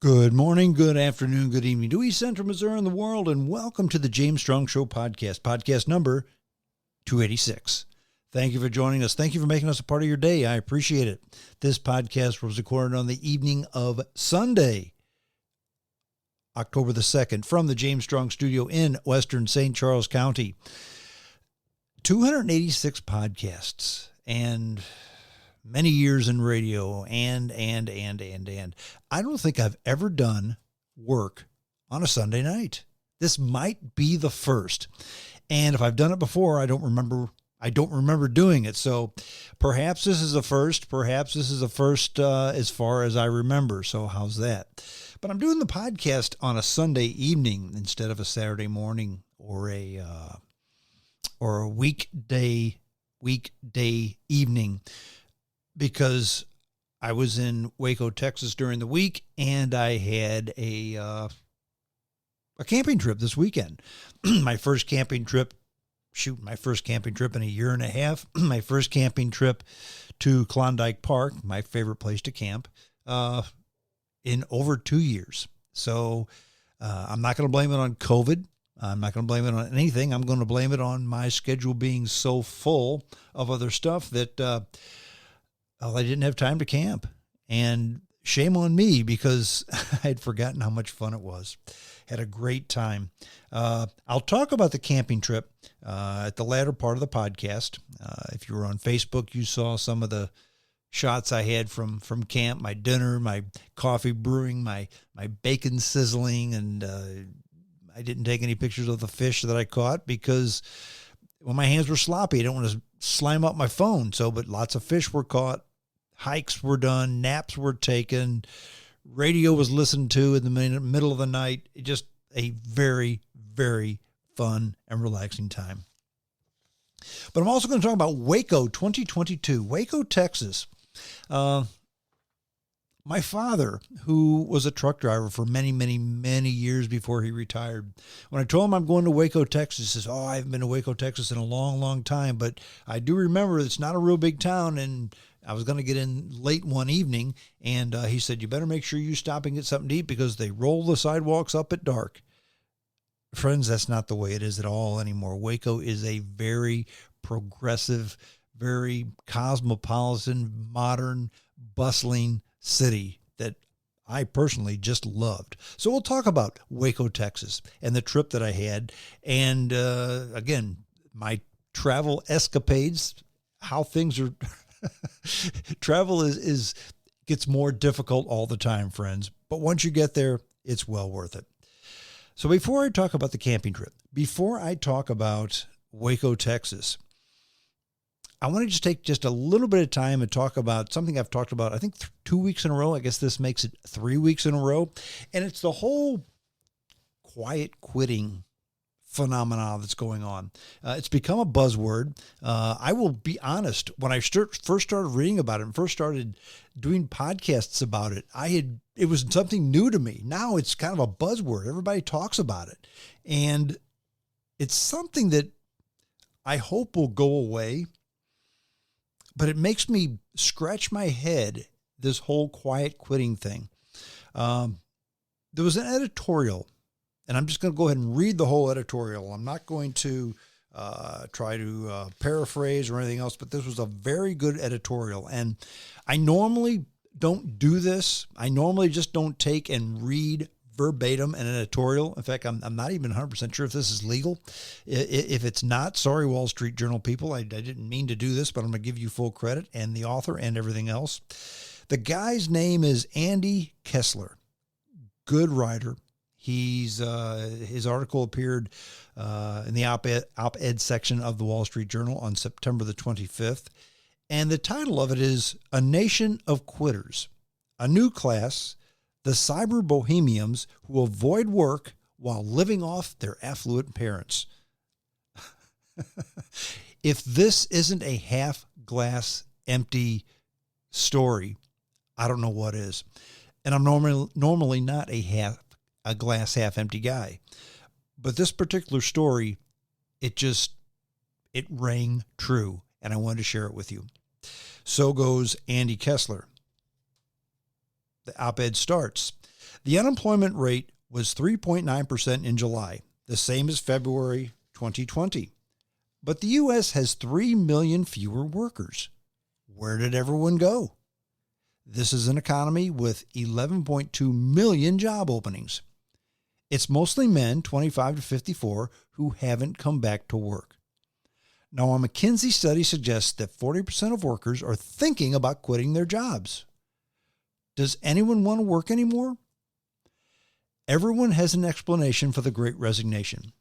Good morning, good afternoon, good evening to East Central Missouri and the world, and welcome to the James Strong Show podcast number 286. Thank you for joining us. Thank you for making us a part of your day. I appreciate it. This podcast was recorded on the evening of Sunday, October the 2nd, from the James Strong Studio in Western St. Charles County. 286 podcasts and many years in radio and I don't think I've ever done work on a Sunday night. This might be the first. And if I've done it before, I don't remember doing it. So perhaps this is a first. Perhaps this is a first as far as I remember. So how's that? But I'm doing the podcast on a Sunday evening instead of a Saturday morning or a weekday evening, because I was in Waco, Texas during the week, and I had a camping trip this weekend. My first camping trip in a year and a half. My first camping trip to Klondike Park, my favorite place to camp, in over 2 years. So I'm not going to blame it on COVID. I'm not going to blame it on anything. I'm going to blame it on my schedule being so full of other stuff that I didn't have time to camp. And shame on me, because I had forgotten how much fun it was. Had a great time. I'll talk about the camping trip at the latter part of the podcast. If you were on Facebook, you saw some of the shots I had from camp, my dinner, my coffee brewing, my bacon sizzling, and I didn't take any pictures of the fish that I caught because, well, my hands were sloppy. I don't want to slime up my phone. But lots of fish were caught. Hikes were done, naps were taken, radio was listened to in the middle of the night. Just a very, very fun and relaxing time. But I'm also going to talk about Waco 2022, Waco, Texas. My father, who was a truck driver for many, many, many years before he retired, when I told him I'm going to Waco, Texas, he says, "Oh, I haven't been to Waco, Texas in a long, long time, but I do remember it's not a real big town." And I was going to get in late one evening, and he said, "You better make sure you stop and get something to eat because they roll the sidewalks up at dark." Friends, that's not the way it is at all anymore. Waco is a very progressive, very cosmopolitan, modern, bustling city that I personally just loved. So we'll talk about Waco, Texas, and the trip that I had, and again, my travel escapades, how things are. Travel gets more difficult all the time, friends. But once you get there, it's well worth it. So before I talk about the camping trip, before I talk about Waco, Texas, I want to just take just a little bit of time and talk about something I've talked about, I think 2 weeks in a row. I guess this makes it 3 weeks in a row. And it's the whole quiet quitting phenomena that's going on. It's become a buzzword. I will be honest, when I first started reading about it and first started doing podcasts about it, it was something new to me. Now it's kind of a buzzword. Everybody talks about it. And it's something that I hope will go away, but it makes me scratch my head, this whole quiet quitting thing. There was an editorial, and I'm just going to go ahead and read the whole editorial. I'm not going to try to paraphrase or anything else, but this was a very good editorial. And I normally don't do this. I normally just don't take and read verbatim an editorial. In fact, I'm not even 100% sure if this is legal. If it's not, sorry, Wall Street Journal people, I didn't mean to do this, but I'm going to give you full credit, and the author and everything else. The guy's name is Andy Kessler. Good writer. His article appeared in the op-ed section of the Wall Street Journal on September the 25th. And the title of it is "A Nation of Quitters, a New Class, the Cyber Bohemians Who Avoid Work While Living Off Their Affluent Parents." If this isn't a half glass empty story, I don't know what is. And I'm normally not a glass half empty guy. But this particular story, it rang true, and I wanted to share it with you. So goes Andy Kessler. The op-ed starts. The unemployment rate was 3.9% in July, the same as February 2020. But the U.S. has 3 million fewer workers. Where did everyone go? This is an economy with 11.2 million job openings. It's mostly men, 25 to 54, who haven't come back to work. Now, a McKinsey study suggests that 40% of workers are thinking about quitting their jobs. Does anyone want to work anymore? Everyone has an explanation for the Great Resignation.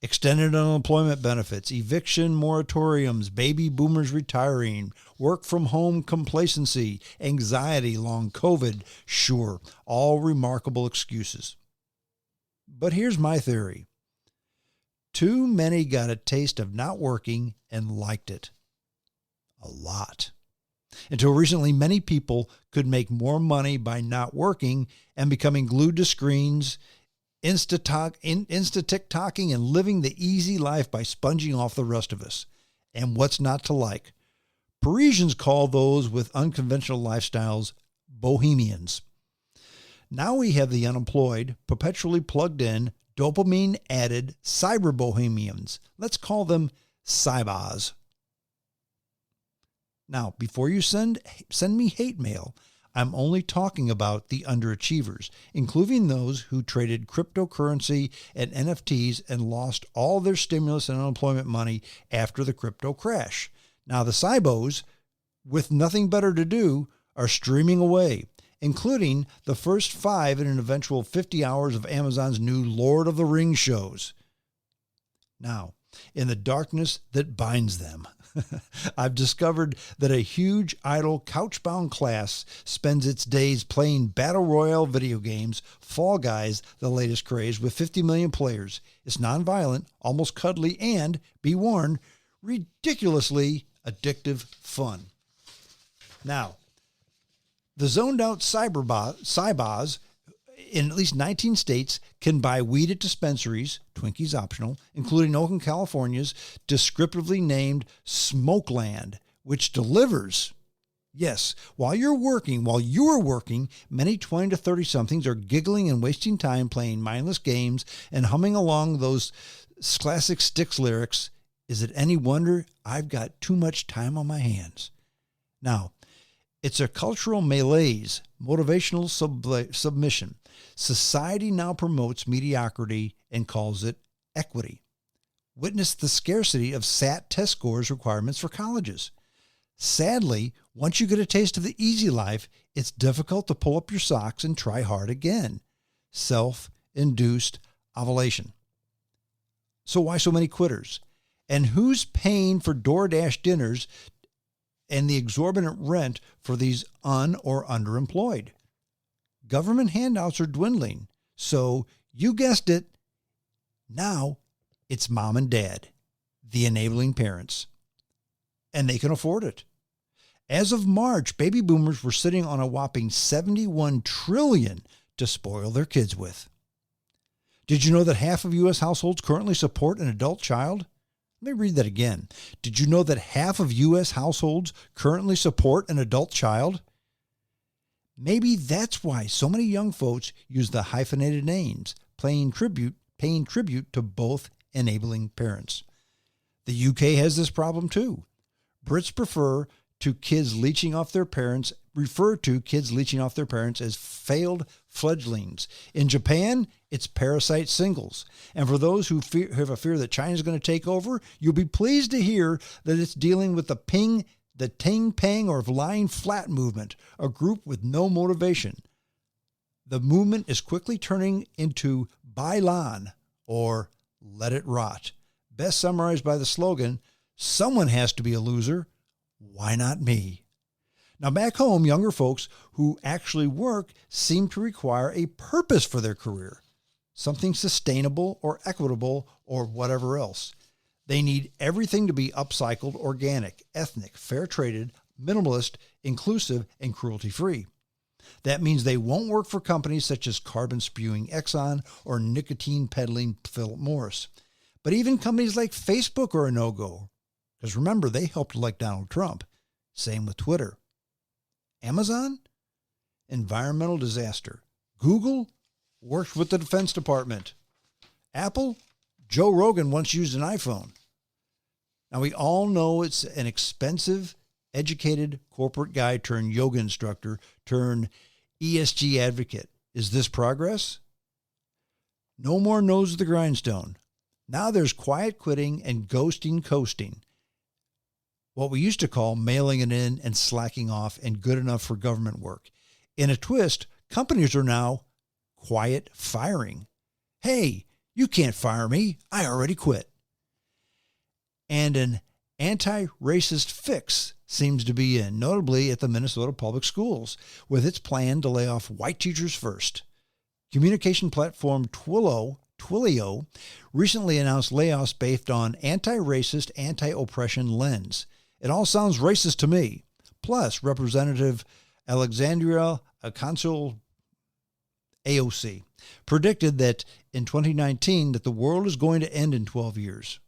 Extended unemployment benefits, eviction moratoriums, baby boomers retiring, work from home complacency, anxiety, long COVID, sure, all remarkable excuses. But here's my theory. Too many got a taste of not working and liked it. A lot. Until recently, many people could make more money by not working and becoming glued to screens, Insta-TikToking, and living the easy life by sponging off the rest of us. And what's not to like? Parisians call those with unconventional lifestyles bohemians. Now we have the unemployed, perpetually plugged in, dopamine-added cyber bohemians. Let's call them cybers. Now, before you send me hate mail, I'm only talking about the underachievers, including those who traded cryptocurrency and NFTs and lost all their stimulus and unemployment money after the crypto crash. Now, the cybos, with nothing better to do, are streaming away, including the first 5 in an eventual 50 hours of Amazon's new Lord of the Rings shows. Now, in the darkness that binds them, I've discovered that a huge, idle, couch-bound class spends its days playing Battle Royale video games, Fall Guys, the latest craze, with 50 million players. It's nonviolent, almost cuddly, and, be warned, ridiculously addictive fun. Now, the zoned-out cybers in at least 19 states can buy weed at dispensaries, Twinkies optional, including Oakland, California's descriptively named Smokeland, which delivers. Yes, while you are working, many 20 to 30-somethings are giggling and wasting time playing mindless games and humming along those classic Styx lyrics. Is it any wonder I've got too much time on my hands? Now, it's a cultural malaise, motivational submission. Society now promotes mediocrity and calls it equity. Witness the scarcity of SAT test scores requirements for colleges. Sadly, once you get a taste of the easy life, it's difficult to pull up your socks and try hard again. Self-induced ovulation. So why so many quitters? And who's paying for DoorDash dinners and the exorbitant rent for these or underemployed? Government handouts are dwindling. So, you guessed it, now it's mom and dad, the enabling parents. And they can afford it. As of March, baby boomers were sitting on a whopping $71 trillion to spoil their kids with. Did you know that half of U.S. households currently support an adult child? Let me read that again. Did you know that half of U.S. households currently support an adult child? Maybe that's why so many young folks use the hyphenated names, paying tribute to both enabling parents. The UK has this problem too. Brits refer to kids leeching off their parents as failed fledglings. In Japan, it's parasite singles. And for those who have a fear that China is going to take over, you'll be pleased to hear that it's dealing with the ting pang or lying flat movement, a group with no motivation. The movement is quickly turning into Bailan, or let it rot. Best summarized by the slogan, someone has to be a loser. Why not me? Now back home, younger folks who actually work seem to require a purpose for their career, something sustainable or equitable or whatever else. They need everything to be upcycled, organic, ethnic, fair-traded, minimalist, inclusive, and cruelty-free. That means they won't work for companies such as carbon-spewing Exxon or nicotine-peddling Philip Morris. But even companies like Facebook are a no-go. Because remember, they helped elect Donald Trump. Same with Twitter. Amazon? environmental disaster. Google works with the Defense Department. Apple, Joe Rogan once used an iPhone. Now, we all know it's an expensive, educated corporate guy turned yoga instructor turned ESG advocate. Is this progress? No more nose to the grindstone. Now there's quiet quitting and ghosting coasting. What we used to call mailing it in and slacking off and good enough for government work. In a twist, companies are now quiet firing. Hey, you can't fire me. I already quit. And an anti-racist fix seems to be in, notably at the Minnesota Public Schools, with its plan to lay off white teachers first. Communication platform Twilio recently announced layoffs based on anti-racist, anti-oppression lens. It all sounds racist to me. Plus, Representative Alexandria Consul AOC predicted that in 2019 that the world is going to end in 12 years.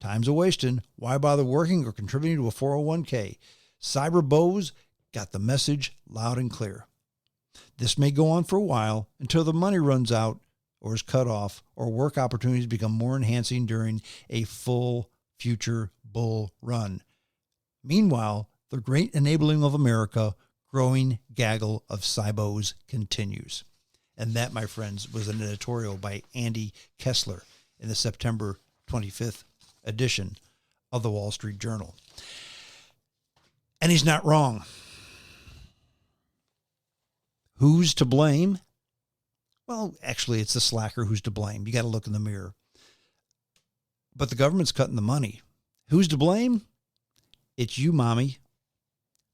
Time's a wasting. Why bother working or contributing to a 401k? Cyber bows got the message loud and clear. This may go on for a while until the money runs out or is cut off or work opportunities become more enhancing during a full future bull run. Meanwhile, the great enabling of America, growing gaggle of cybos continues. And that, my friends, was an editorial by Andy Kessler in the September 25th edition of the Wall Street Journal. And he's not wrong. Who's to blame? Well, actually, it's the slacker who's to blame. You got to look in the mirror. But the government's cutting the money. Who's to blame? It's you, mommy.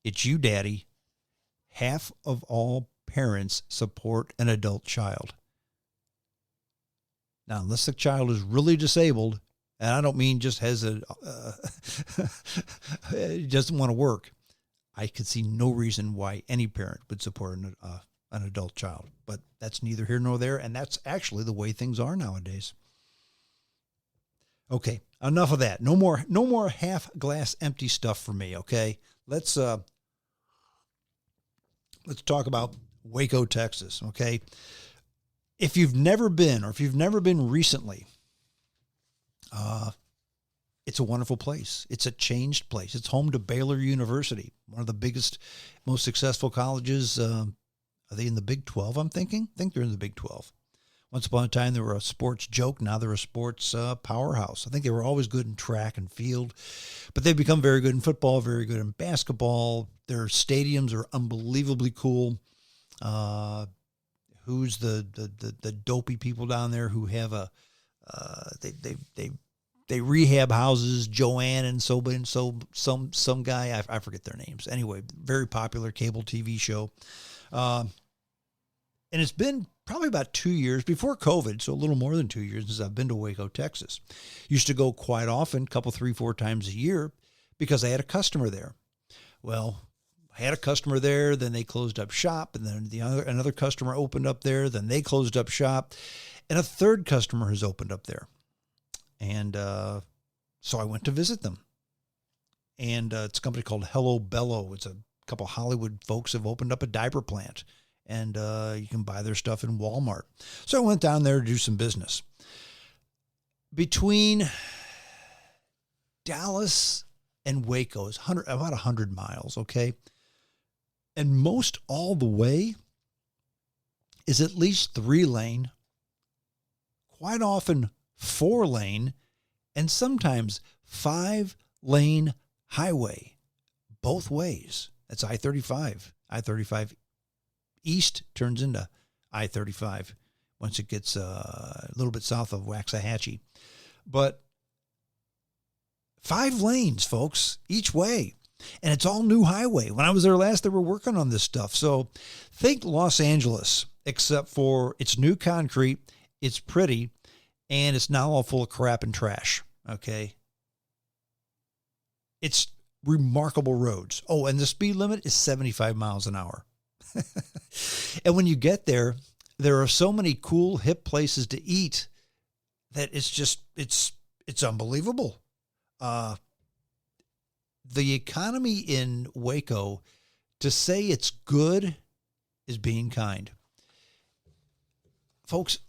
It's you, daddy. Half of all parents support an adult child. Now, unless the child is really disabled, and I don't mean just has doesn't want to work, I could see no reason why any parent would support an adult child. But that's neither here nor there, and that's actually the way things are nowadays. Okay, enough of that. No more half glass empty stuff for me. Okay, let's talk about Waco, Texas. Okay, if you've never been, or if you've never been recently, it's a wonderful place. It's a changed place. It's home to Baylor University, one of the biggest, most successful colleges. Are they in the Big 12, I'm thinking? I think they're in the Big 12. Once upon a time, they were a sports joke. Now they're a sports powerhouse. I think they were always good in track and field, but they've become very good in football, very good in basketball. Their stadiums are unbelievably cool. Who's the dopey people down there who have they rehab houses? Joanne and some guy, I forget their names. Anyway, very popular cable TV show. And it's been probably about 2 years before COVID, so a little more than 2 years since I've been to Waco, Texas. Used to go quite often, couple, 3-4 times a year, because I had a customer there. Well, I had a customer there, then they closed up shop, and then another customer opened up there, then they closed up shop, and a third customer has opened up there. And so I went to visit them. And it's a company called Hello Bello. It's a couple Hollywood folks have opened up a diaper plant. And you can buy their stuff in Walmart. So I went down there to do some business. Between Dallas and Waco is about 100 miles, okay? And most all the way is at least 3-lane, quite often 4-lane, and sometimes 5-lane highway, both ways. That's I-35. I-35 East turns into I-35 once it gets a little bit south of Waxahachie. But 5 lanes, folks, each way. And it's all new highway. When I was there last, they were working on this stuff. So think Los Angeles, except for it's new concrete, it's pretty, and it's now all full of crap and trash, okay? It's remarkable roads. Oh, and the speed limit is 75 miles an hour. And when you get there, there are so many cool, hip places to eat that it's unbelievable. The economy in Waco, to say it's good is being kind. Folks,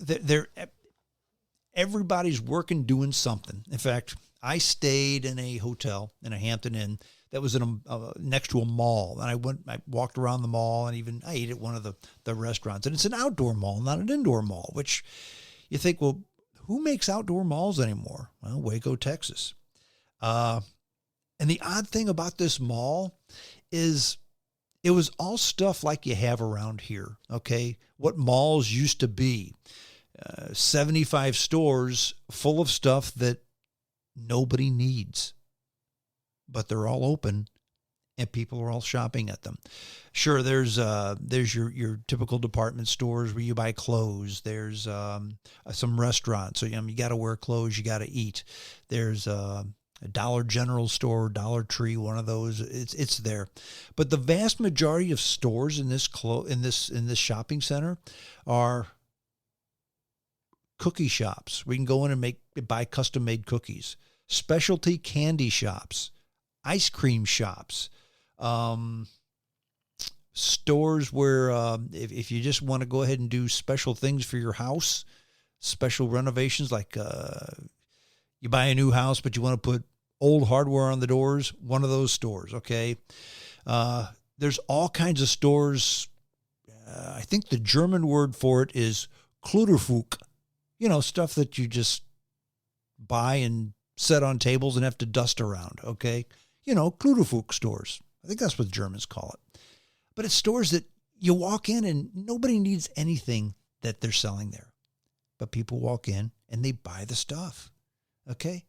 everybody's working, doing something. In fact, I stayed in a hotel in a Hampton Inn that was in next to a mall. And I walked around the mall, and I ate at one of the restaurants. And it's an outdoor mall, not an indoor mall, which you think, well, who makes outdoor malls anymore? Well, Waco, Texas. And the odd thing about this mall is it was all stuff like you have around here, okay? What malls used to be. 75 stores full of stuff that nobody needs, but they're all open and people are all shopping at them. Sure, there's your typical department stores where you buy clothes. There's some restaurants, so you got to wear clothes, you got to eat. There's a Dollar General store, Dollar Tree, one of those. It's there, but the vast majority of stores in this shopping center are cookie shops. We can go in and buy custom-made cookies. Specialty candy shops, ice cream shops, stores where if you just want to go ahead and do special things for your house, special renovations, like you buy a new house but you want to put old hardware on the doors, one of those stores, okay? There's all kinds of stores. I think the German word for it is Kluderfug. Stuff that you just buy and set on tables and have to dust around, okay? Kluderfug stores. I think that's what the Germans call it. But it's stores that you walk in and nobody needs anything that they're selling there. But people walk in and they buy the stuff, okay?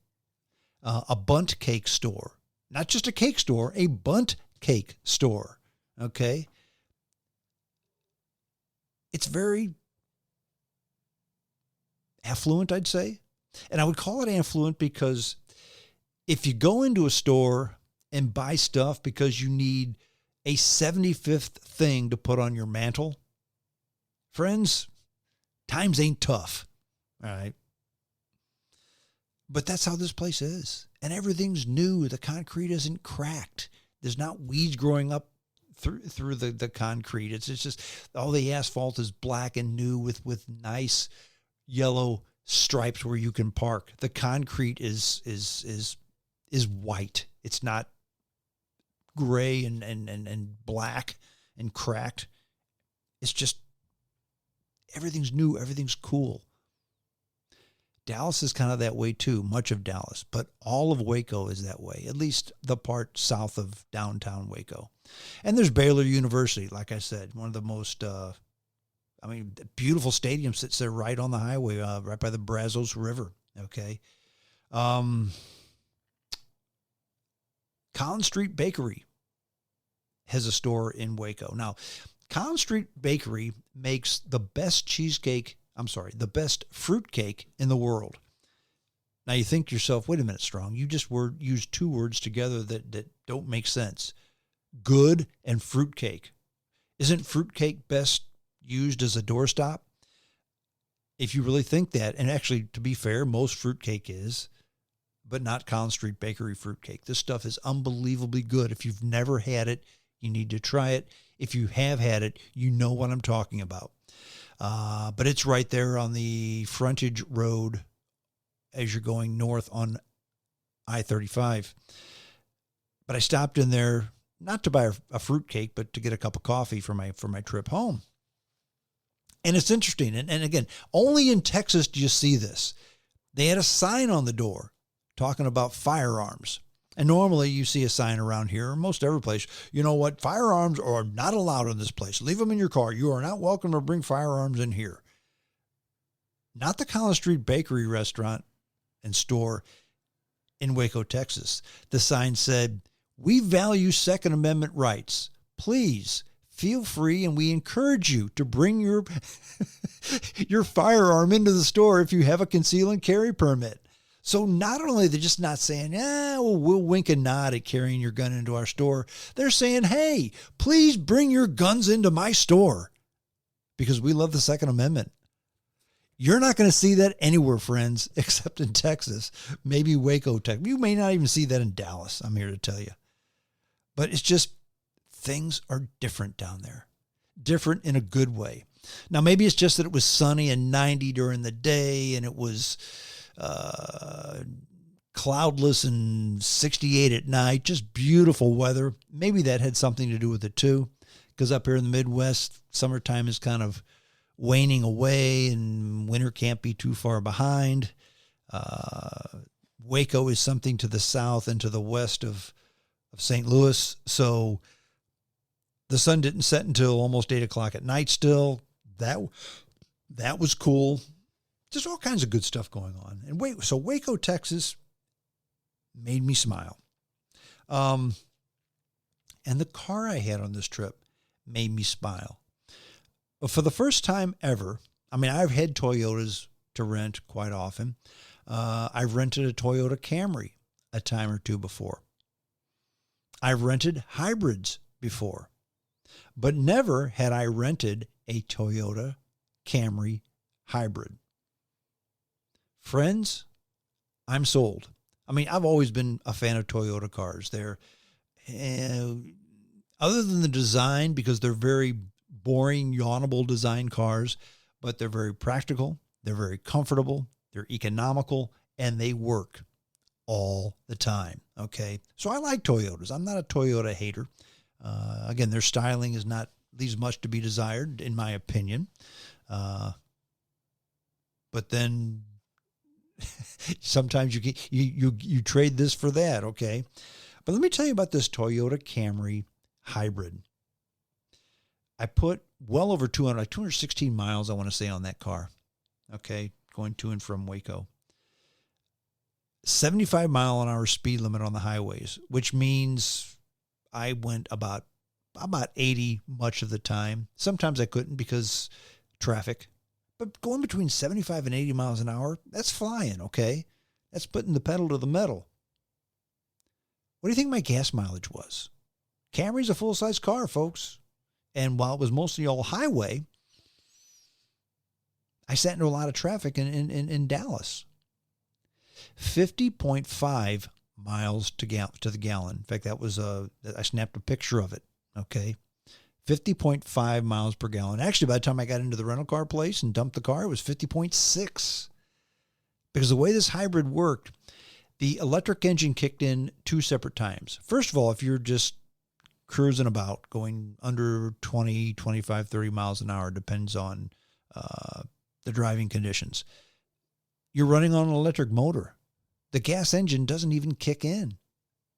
A bundt cake store. Not just a cake store, a bundt cake store, okay? It's very affluent, I'd say. And I would call it affluent because if you go into a store and buy stuff because you need a 75th thing to put on your mantle, friends, times ain't tough. All right. But that's how this place is. And everything's new. The concrete isn't cracked. There's not weeds growing up through the concrete. It's just all the asphalt is black and new with nice yellow stripes where you can park. The concrete is white. It's not gray and black and cracked. It's just everything's new, everything's cool. Dallas is kind of that way too, much of Dallas, but all of Waco is that way, at least the part south of downtown Waco. And there's Baylor University, like I said, one of the most beautiful stadium sits there right on the highway, right by the Brazos River. Okay. Collins Street Bakery has a store in Waco. Now, Collins Street Bakery makes the best the best fruitcake in the world. Now you think to yourself, wait a minute, Strong, you just used two words together that don't make sense. Good and fruitcake. Isn't fruitcake best used as a doorstop? If you really think that, and actually, to be fair, most fruitcake is, but not Collins Street Bakery fruitcake. This stuff is unbelievably good. If you've never had it, you need to try it. If you have had it, you know what I'm talking about. But it's right there on the frontage road as you're going north on I-35. But I stopped in there not to buy a fruitcake, but to get a cup of coffee for my trip home. And it's interesting. And again, only in Texas do you see this. They had a sign on the door talking about firearms. And normally you see a sign around here, or most every place, you know what, firearms are not allowed in this place. Leave them in your car. You are not welcome to bring firearms in here. Not the Collins Street Bakery restaurant and store in Waco, Texas. The sign said, "We value Second Amendment rights. Please feel free, and we encourage you to bring your firearm into the store if you have a conceal and carry permit." So not only they're just not saying, we'll wink and nod at carrying your gun into our store. They're saying, hey, please bring your guns into my store because we love the Second Amendment. You're not going to see that anywhere, friends, except in Texas, maybe Waco, Texas. You may not even see that in Dallas, I'm here to tell you. But it's just things are different down there. different in a good way. Now, maybe it's just that it was sunny and 90 during the day, and it was cloudless and 68 at night, just beautiful weather. Maybe that had something to do with it too, because up here in the Midwest, summertime is kind of waning away and winter can't be too far behind. Waco is something to the south and to the west of St. Louis. So the sun didn't set until almost 8 o'clock at night still. That was cool. Just all kinds of good stuff going on. And so Waco, Texas made me smile. And the car I had on this trip made me smile. But for the first time ever, I mean, I've had Toyotas to rent quite often. I've rented a Toyota Camry a time or two before. I've rented hybrids before, but never had I rented a Toyota Camry hybrid. Friends, I'm sold. I mean, I've always been a fan of Toyota cars. They're, other than the design, because they're very boring, yawnable design cars, but they're very practical, they're very comfortable, they're economical, and they work all the time, okay? So I like Toyotas. I'm not a Toyota hater. Again, their styling leaves much to be desired, in my opinion. But then sometimes you trade this for that, okay? But let me tell you about this Toyota Camry hybrid. I put well over 216 miles, I want to say, on that car, okay, going to and from Waco. 75-mile-an-hour speed limit on the highways, which means I went about 80 much of the time. Sometimes I couldn't because traffic. But going between 75 and 80 miles an hour, that's flying, okay? That's putting the pedal to the metal. What do you think my gas mileage was? Camry's a full-size car, folks. And while it was mostly all highway, I sat into a lot of traffic in Dallas. 50.5 miles to the gallon. In fact, I snapped a picture of it, okay? 50.5 miles per gallon. Actually, by the time I got into the rental car place and dumped the car, it was 50.6. Because the way this hybrid worked, the electric engine kicked in 2 separate times. First of all, if you're just cruising about, going under 20, 25, 30 miles an hour, depends on the driving conditions, you're running on an electric motor. The gas engine doesn't even kick in.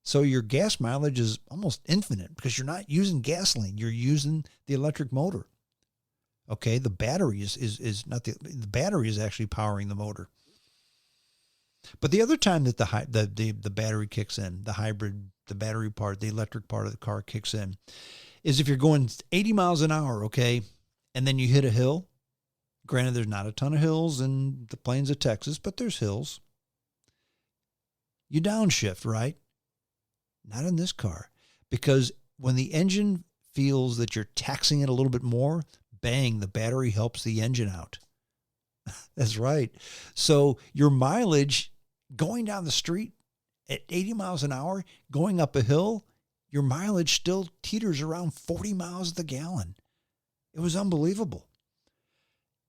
So your gas mileage is almost infinite because you're not using gasoline. You're using the electric motor. Okay, the battery is not the battery is actually powering the motor. But the other time that the battery kicks in, the hybrid, the battery part, the electric part of the car kicks in, is if you're going 80 miles an hour, okay, and then you hit a hill. Granted, there's not a ton of hills in the plains of Texas, but there's hills. You downshift, right? Not in this car, because when the engine feels that you're taxing it a little bit more, bang, the battery helps the engine out. That's right. So your mileage going down the street at 80 miles an hour, going up a hill, your mileage still teeters around 40 miles to the gallon. It was unbelievable.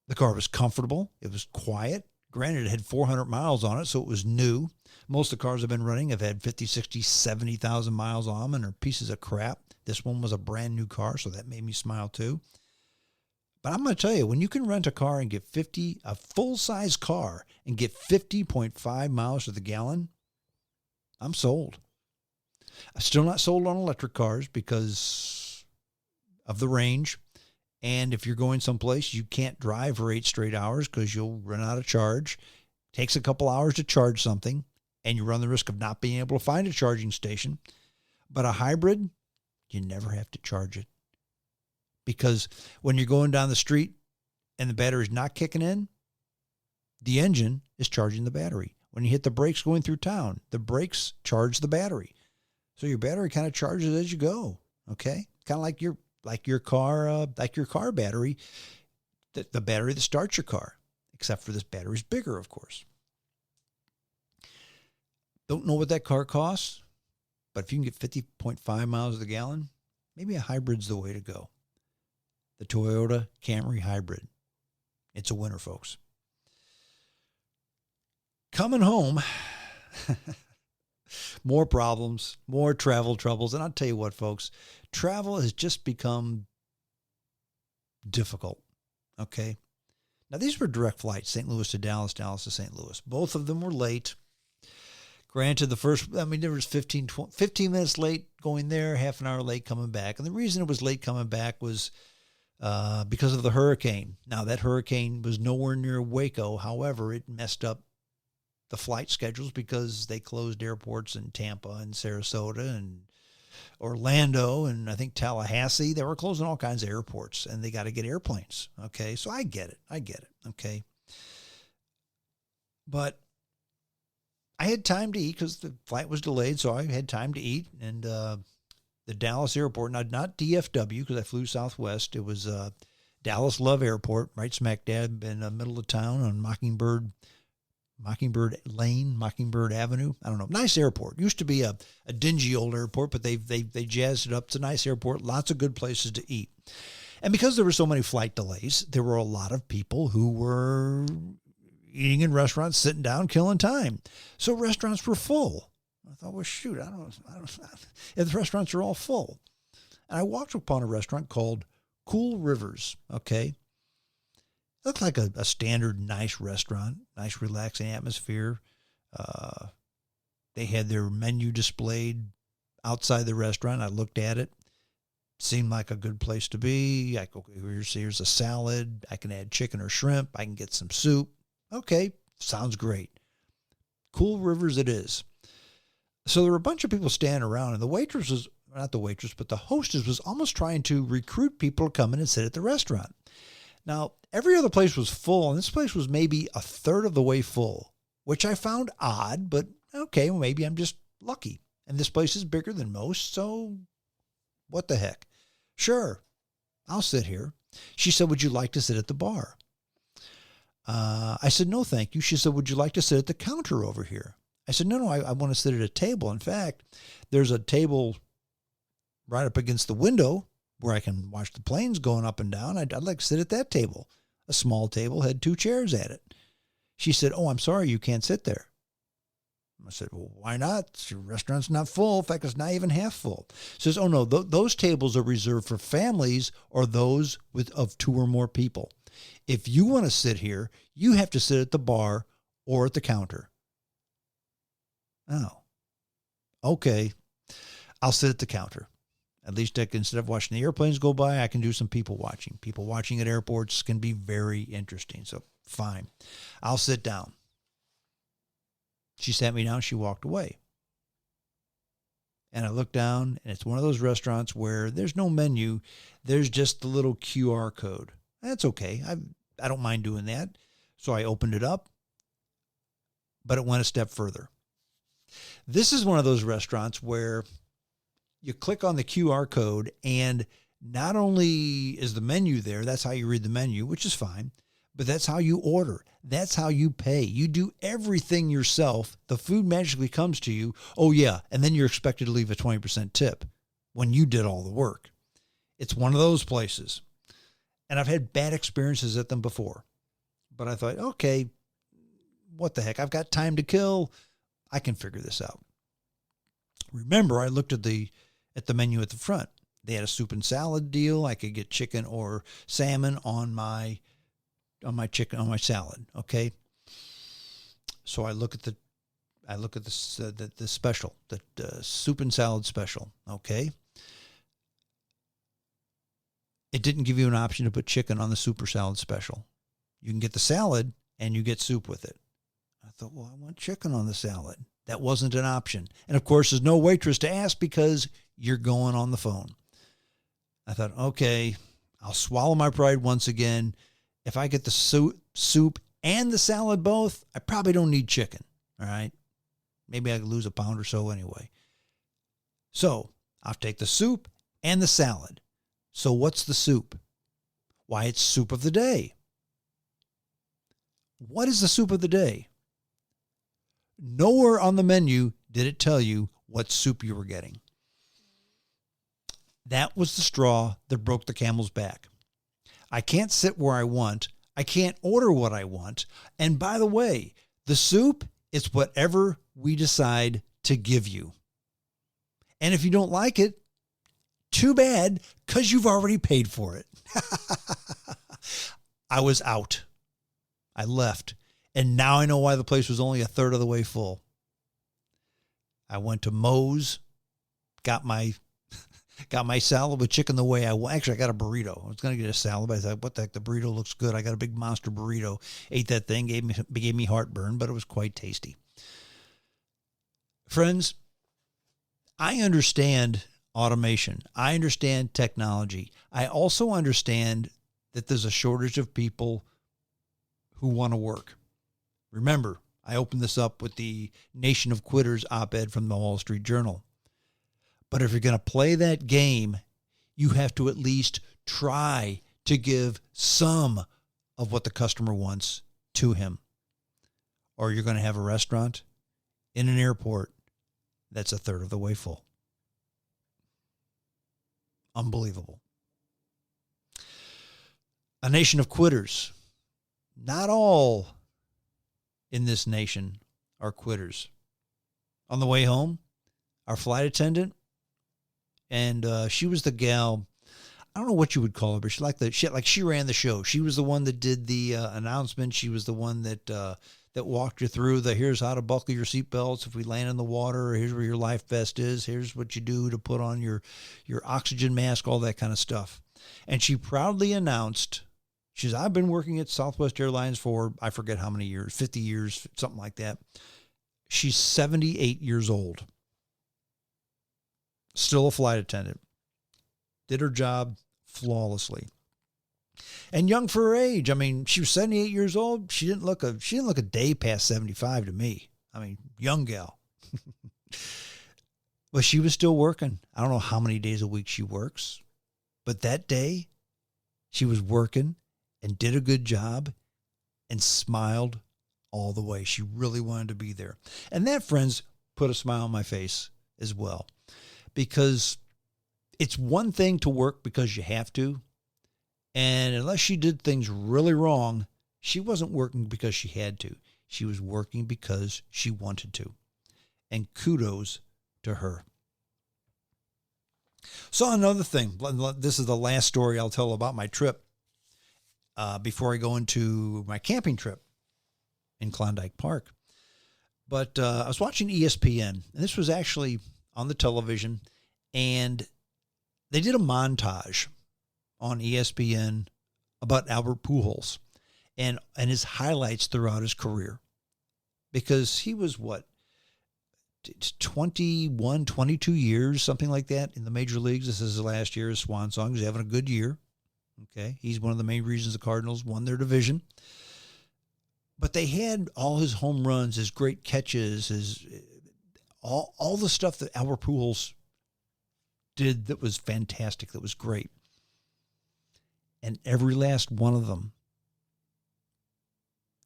The car was comfortable. It was quiet. Granted, it had 400 miles on it, so it was new. Most of the cars I've been running have had 50, 60, 70,000 miles on them and are pieces of crap. This one was a brand new car, so that made me smile too. But I'm going to tell you, when you can rent a car and get a full-size car and get 50.5 miles to the gallon, I'm sold. I'm still not sold on electric cars because of the range. And if you're going someplace, you can't drive for 8 straight hours because you'll run out of charge. It takes a couple hours to charge something, and you run the risk of not being able to find a charging station. But a hybrid, you never have to charge it. Because when you're going down the street and the battery's not kicking in, the engine is charging the battery. When you hit the brakes going through town, the brakes charge the battery. So your battery kind of charges as you go. Okay? Kind of like your car battery, the battery that starts your car, except for this battery's bigger, of course. Don't know what that car costs, but if you can get 50.5 miles to the gallon, maybe a hybrid's the way to go. the Toyota Camry Hybrid. It's a winner, folks. Coming home, more problems, more travel troubles. And I'll tell you what, folks, travel has just become difficult. Okay. Now, these were direct flights, St. Louis to Dallas, Dallas to St. Louis. Both of them were late. Granted, there was 15 minutes late going there, half an hour late coming back. And the reason it was late coming back was because of the hurricane. Now, that hurricane was nowhere near Waco. However, it messed up the flight schedules because they closed airports in Tampa and Sarasota and Orlando and I think Tallahassee. They were closing all kinds of airports, and they got to get airplanes. Okay, so I get it. Okay, but I had time to eat because the flight was delayed, so I had time to eat. And the Dallas airport, not DFW because I flew Southwest. It was Dallas Love Airport, right smack dab in the middle of town on Mockingbird Lane, Mockingbird Avenue. I don't know. Nice airport. Used to be a dingy old airport, but they jazzed it up. It's a nice airport. Lots of good places to eat. And because there were so many flight delays, there were a lot of people who were eating in restaurants, sitting down, killing time. So restaurants were full. I thought, well, shoot, I don't if the restaurants are all full. And I walked upon a restaurant called Cool Rivers. Okay. Looked like a standard nice restaurant, nice relaxing atmosphere. They had their menu displayed outside the restaurant. I looked at it. Seemed like a good place to be. I go, here's a salad. I can add chicken or shrimp. I can get some soup. Okay, sounds great. Cool Rivers it is. So there were a bunch of people standing around, and the hostess was almost trying to recruit people to come in and sit at the restaurant. Now, every other place was full, and this place was maybe a third of the way full, which I found odd, but okay, well, maybe I'm just lucky. And this place is bigger than most, so what the heck? Sure, I'll sit here. She said, would you like to sit at the bar? I said, no, thank you. She said, would you like to sit at the counter over here? I said, no, I want to sit at a table. In fact, there's a table right up against the window where I can watch the planes going up and down. I'd like to sit at that table. A small table had 2 chairs at it. She said, oh, I'm sorry, you can't sit there. I said, well, why not? Your restaurant's not full. In fact, it's not even half full. She says, oh, no, those tables are reserved for families or those of 2 or more people. If you want to sit here, you have to sit at the bar or at the counter. Oh, okay. I'll sit at the counter. At least instead of watching the airplanes go by, I can do some people watching. People watching at airports can be very interesting. So fine. I'll sit down. She sat me down. She walked away. And I looked down, and it's one of those restaurants where there's no menu. There's just the little QR code. That's okay. I don't mind doing that. So I opened it up, but it went a step further. This is one of those restaurants where you click on the QR code, and not only is the menu there, that's how you read the menu, which is fine, but that's how you order. That's how you pay. You do everything yourself. The food magically comes to you. Oh, yeah. And then you're expected to leave a 20% tip when you did all the work. It's one of those places. And I've had bad experiences at them before. But I thought, okay, what the heck? I've got time to kill. I can figure this out. Remember, I looked at the menu at the front. They had a soup and salad deal. I could get chicken or salmon on my salad. Okay. So I look at the special, the soup and salad special. Okay. It didn't give you an option to put chicken on the soup or salad special. You can get the salad and you get soup with it. I thought, well, I want chicken on the salad. That wasn't an option. And of course, there's no waitress to ask because you're going on the phone. I thought, okay, I'll swallow my pride once again. If I get the soup and the salad both, I probably don't need chicken. All right. Maybe I could lose a pound or so anyway. So I'll take the soup and the salad. So what's the soup? Why, it's soup of the day. What is the soup of the day? Nowhere on the menu did it tell you what soup you were getting. That was the straw that broke the camel's back. I can't sit where I want. I can't order what I want. And by the way, the soup is whatever we decide to give you. And if you don't like it, too bad, because you've already paid for it. I was out. I left. And now I know why the place was only a third of the way full. I went to Moe's, got my salad with chicken the way I want. Actually, I got a burrito. I was going to get a salad, but I thought, what the heck, the burrito looks good. I got a big monster burrito. Ate that thing, gave me heartburn, but it was quite tasty. Friends, I understand automation. I understand technology. I also understand that there's a shortage of people who want to work. Remember, I opened this up with the Nation of Quitters op-ed from the Wall Street Journal. But if you're going to play that game, you have to at least try to give some of what the customer wants to him. Or you're going to have a restaurant in an airport that's a third of the way full. Unbelievable. A nation of quitters. Not all in this nation are quitters. On the way home, our flight attendant, and she was the gal, I don't know what you would call her, but she ran the show. She was the one that did the announcement. She was the one that walked you through here's how to buckle your seatbelts if we land in the water, here's where your life vest is, here's what you do to put on your oxygen mask, all that kind of stuff. And she proudly announced, she says, I've been working at Southwest Airlines for, I forget how many years, 50 years, something like that. She's 78 years old. Still a flight attendant. Did her job flawlessly. And young for her age. I mean, she was 78 years old. She didn't look a day past 75 to me. I mean, young gal. But she was still working. I don't know how many days a week she works. But that day, she was working and did a good job and smiled all the way. She really wanted to be there. And that, friends, put a smile on my face as well. Because it's one thing to work because you have to. And unless she did things really wrong, she wasn't working because she had to. She was working because she wanted to. And kudos to her. So another thing, this is the last story I'll tell about my trip before I go into my camping trip in Klondike Park. But I was watching ESPN, and this was actually on the television, and they did a montage on ESPN about Albert Pujols and his highlights throughout his career. Because he was, 21, 22 years, something like that, in the major leagues. This is his last year, his swan song. He's having a good year. Okay, he's one of the main reasons the Cardinals won their division. But they had all his home runs, his great catches, all the stuff that Albert Pujols did that was fantastic, that was great. And every last one of them,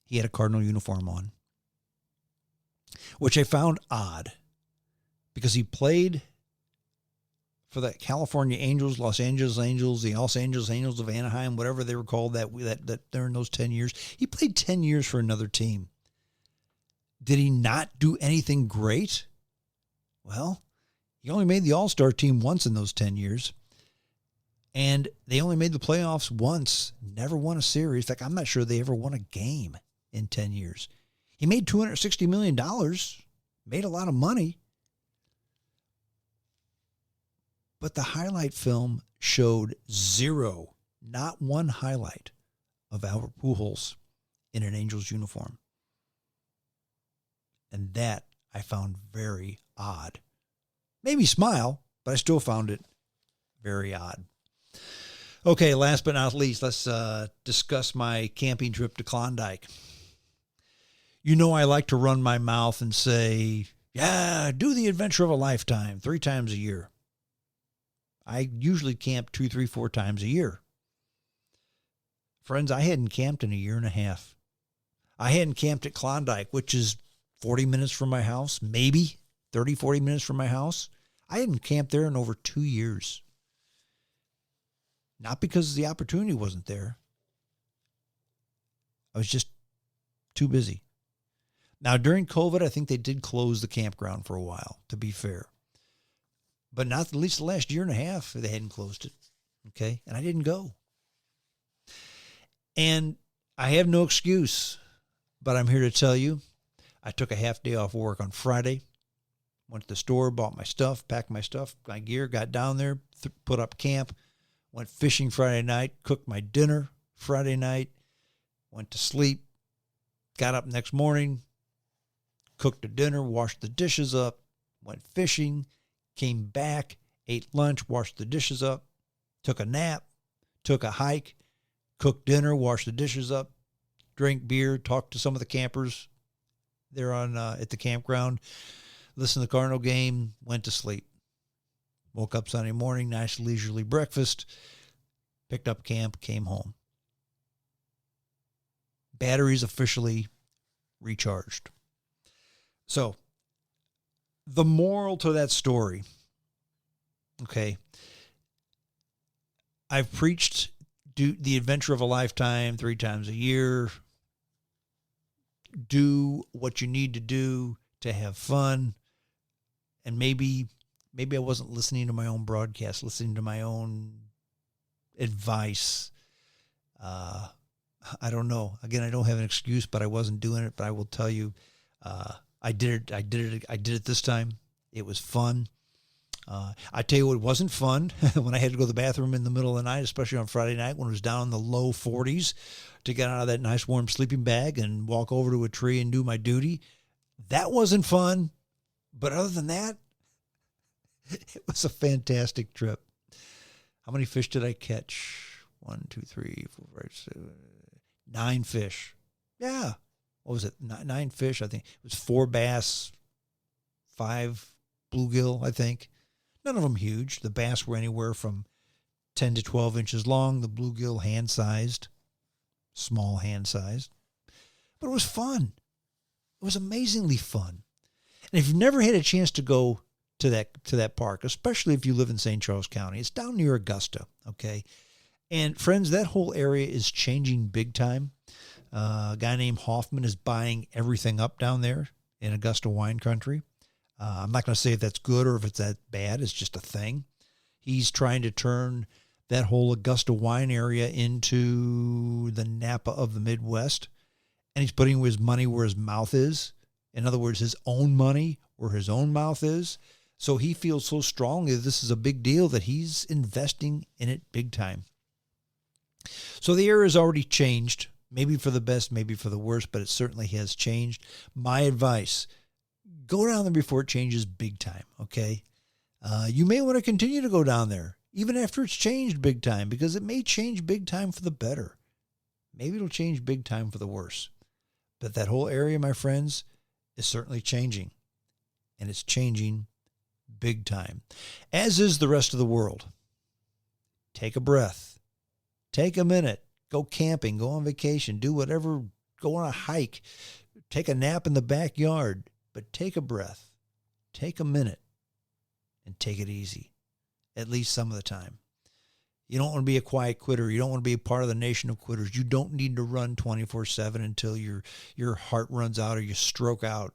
he had a Cardinal uniform on, which I found odd because he played for the California Angels, Los Angeles Angels, the Los Angeles Angels of Anaheim, whatever they were called that during those 10 years. He played 10 years for another team. Did he not do anything great? Well, he only made the All-Star team once in those 10 years. And they only made the playoffs once, never won a series. In fact, I'm not sure they ever won a game in 10 years. He made $260 million, made a lot of money. But the highlight film showed zero, not one highlight of Albert Pujols in an Angels uniform. And that I found very odd. Made me smile, but I still found it very odd. Okay, last but not least, let's discuss my camping trip to Klondike. You know I like to run my mouth and say, yeah, do the adventure of a lifetime 3 times a year. I usually camp 2, 3, 4 times a year. Friends, I hadn't camped in a year and a half. I hadn't camped at Klondike, which is 40 minutes from my house, maybe 30, 40 minutes from my house. I hadn't camped there in over 2 years. Not because the opportunity wasn't there, I was just too busy. Now, during COVID, I think they did close the campground for a while, to be fair. But not at least the last year and a half, they hadn't closed it. Okay? And I didn't go. And I have no excuse, but I'm here to tell you, I took a half day off work on Friday, went to the store, bought my stuff, packed my stuff, my gear, got down there, put up camp, went fishing Friday night, cooked my dinner Friday night, went to sleep, got up next morning, cooked a dinner, washed the dishes up, went fishing, came back, ate lunch, washed the dishes up, took a nap, took a hike, cooked dinner, washed the dishes up, drank beer, talked to some of the campers there on at the campground, listened to the Cardinal game, went to sleep. Woke up Sunday morning, nice leisurely breakfast, picked up camp, came home. Batteries officially recharged. So, the moral to that story, okay, I've preached do the adventure of a lifetime 3 times a year. Do what you need to do to have fun. And maybe I wasn't listening to my own broadcast, listening to my own advice. I don't know. Again, I don't have an excuse, but I wasn't doing it. But I will tell you, I did it this time. It was fun. I tell you what, it wasn't fun when I had to go to the bathroom in the middle of the night, especially on Friday night when it was down in the low 40s, to get out of that nice warm sleeping bag and walk over to a tree and do my duty. That wasn't fun. But other than that, it was a fantastic trip. How many fish did I catch? 1, 2, 3, 4, 5, 6, 9 fish. Yeah. What was it? 9 fish, I think. It was 4 bass, 5 bluegill, I think. None of them huge. The bass were anywhere from 10 to 12 inches long. The bluegill hand-sized, small hand-sized. But it was fun. It was amazingly fun. And if you've never had a chance to go to that park, especially if you live in St. Charles County, it's down near Augusta, okay? And friends, that whole area is changing big time. A guy named Hoffman is buying everything up down there in Augusta wine country. I'm not going to say if that's good or if it's that bad. It's just a thing. He's trying to turn that whole Augusta wine area into the Napa of the Midwest. And he's putting his money where his mouth is. In other words, his own money where his own mouth is. So he feels so strongly that this is a big deal that he's investing in it big time. So the area has already changed, maybe for the best, maybe for the worst, but it certainly has changed. My advice, go down there before it changes big time, okay? You may want to continue to go down there, even after it's changed big time, because it may change big time for the better. Maybe it'll change big time for the worse. But that whole area, my friends, is certainly changing. And it's changing big time, as is the rest of the world. Take a breath. Take a minute. Go camping. Go on vacation. Do whatever. Go on a hike. Take a nap in the backyard. But take a breath. Take a minute. And take it easy. At least some of the time. You don't want to be a quiet quitter. You don't want to be a part of the nation of quitters. You don't need to run 24/7 until your heart runs out or you stroke out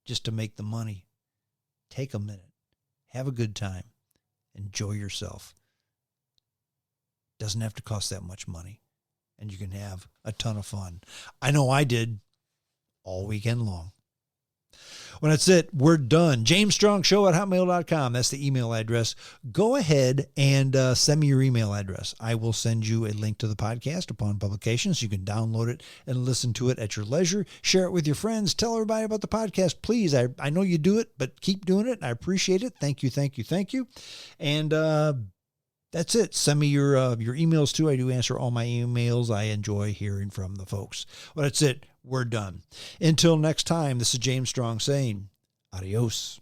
just to make the money. Take a minute. Have a good time. Enjoy yourself. Doesn't have to cost that much money. And you can have a ton of fun. I know I did all weekend long. Well, that's it. We're done. JamesStrongShow@hotmail.com. That's the email address. Go ahead and send me your email address. I will send you a link to the podcast upon publication so you can download it and listen to it at your leisure. Share it with your friends. Tell everybody about the podcast, please. I know you do it, but keep doing it. I appreciate it. Thank you, thank you, thank you. And that's it. Send me your emails too. I do answer all my emails. I enjoy hearing from the folks. Well, that's it. We're done. Until next time, this is James Strong saying adios.